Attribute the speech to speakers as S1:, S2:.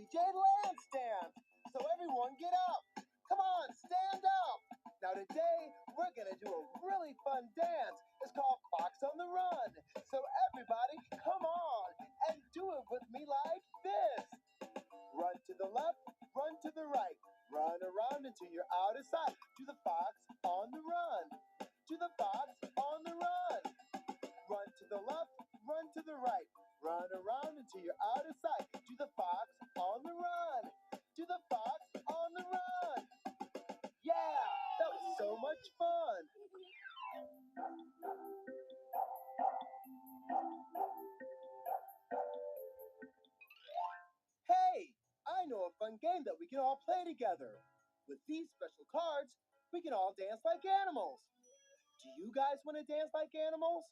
S1: DJ Lance dance. So everyone get up. Come on, stand up. Now today, we're gonna do a really fun dance. It's called Fox on the Run. So everybody, come on and do it with me like this. Run to the left, run to the right. Run around until you're out of sight. Do the fox on the run. Do the fox on the run. Run to the left, run to the right. Run around until you're out of sight. Do the fox on the run. Do the fox on the run. Yeah, that was so much fun. Hey, I know a fun game that we can all play together. With these special cards, we can all dance like animals. Do you guys want to dance like animals?